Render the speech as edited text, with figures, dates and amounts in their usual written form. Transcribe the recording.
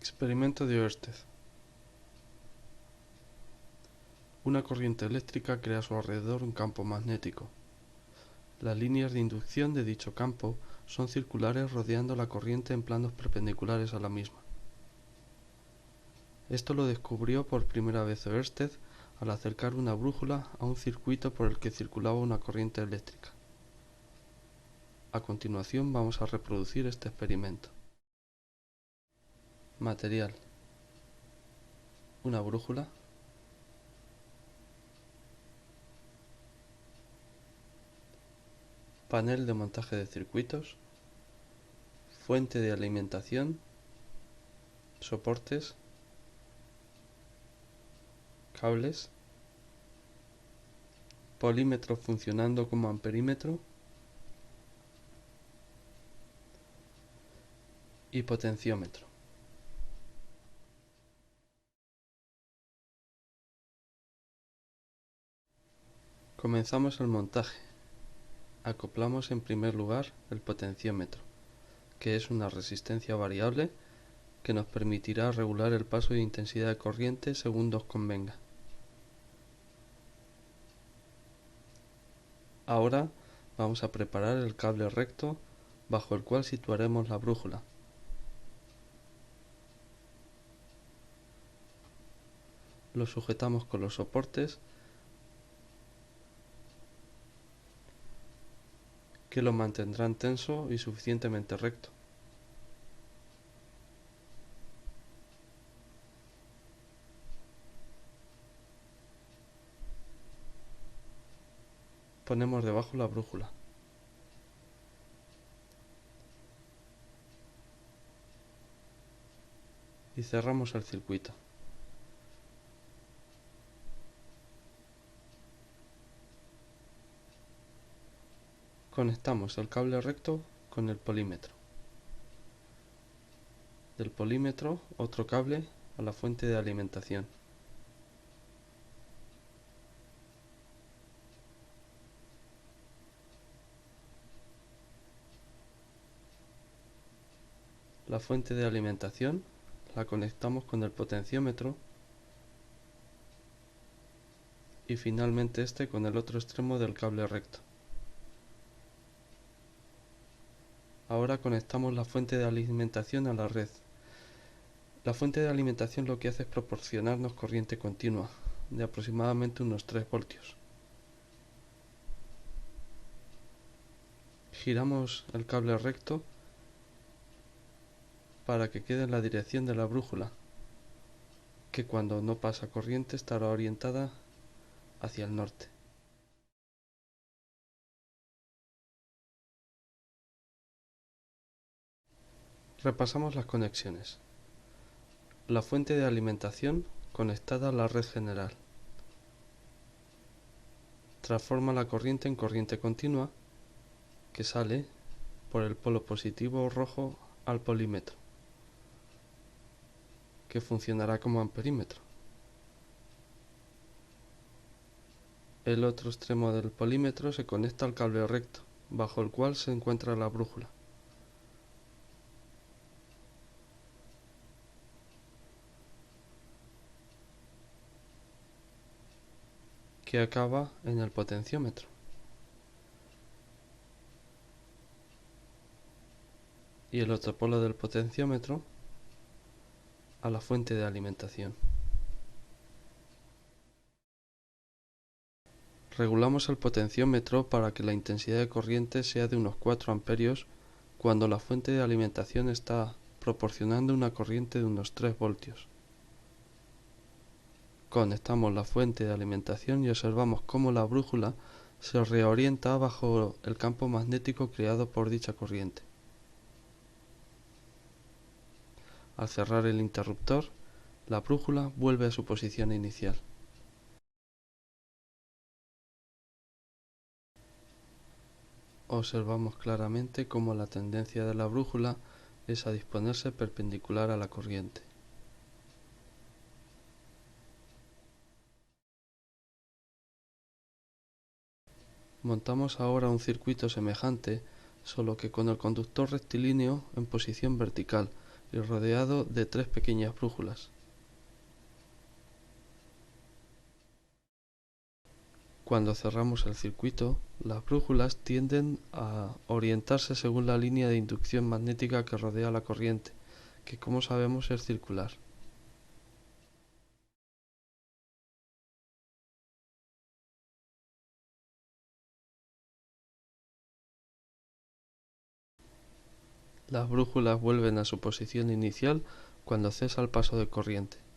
Experimento de Ørsted. Una corriente eléctrica crea a su alrededor un campo magnético. Las líneas de inducción de dicho campo son circulares rodeando la corriente en planos perpendiculares a la misma. Esto lo descubrió por primera vez Ørsted al acercar una brújula a un circuito por el que circulaba una corriente eléctrica. A continuación vamos a reproducir este experimento. Material: una brújula, panel de montaje de circuitos, fuente de alimentación, soportes, cables, polímetro funcionando como amperímetro y potenciómetro. Comenzamos el montaje. Acoplamos en primer lugar el potenciómetro, que es una resistencia variable que nos permitirá regular el paso de intensidad de corriente según nos convenga. Ahora vamos a preparar el cable recto bajo el cual situaremos la brújula. Lo sujetamos con los soportes que lo mantendrán tenso y suficientemente recto. Ponemos debajo la brújula. Y cerramos el circuito. Conectamos el cable recto con el polímetro. Del polímetro otro cable a la fuente de alimentación. La fuente de alimentación la conectamos con el potenciómetro y finalmente este con el otro extremo del cable recto. Ahora conectamos la fuente de alimentación a la red. La fuente de alimentación lo que hace es proporcionarnos corriente continua de aproximadamente unos 3 voltios. Giramos el cable recto para que quede en la dirección de la brújula, que cuando no pasa corriente estará orientada hacia el norte. Repasamos las conexiones. La fuente de alimentación conectada a la red general. Transforma la corriente en corriente continua que sale por el polo positivo rojo al polímetro, que funcionará como amperímetro. El otro extremo del polímetro se conecta al cable recto, bajo el cual se encuentra la brújula. Que acaba en el potenciómetro. Y el otro polo del potenciómetro a la fuente de alimentación. Regulamos el potenciómetro para que la intensidad de corriente sea de unos 4 amperios cuando la fuente de alimentación está proporcionando una corriente de unos 3 voltios. Conectamos la fuente de alimentación y observamos cómo la brújula se reorienta bajo el campo magnético creado por dicha corriente. Al cerrar el interruptor, la brújula vuelve a su posición inicial. Observamos claramente cómo la tendencia de la brújula es a disponerse perpendicular a la corriente. Montamos ahora un circuito semejante, solo que con el conductor rectilíneo en posición vertical y rodeado de 3 pequeñas brújulas. Cuando cerramos el circuito, las brújulas tienden a orientarse según la línea de inducción magnética que rodea la corriente, que como sabemos es circular. Las brújulas vuelven a su posición inicial cuando cesa el paso de corriente.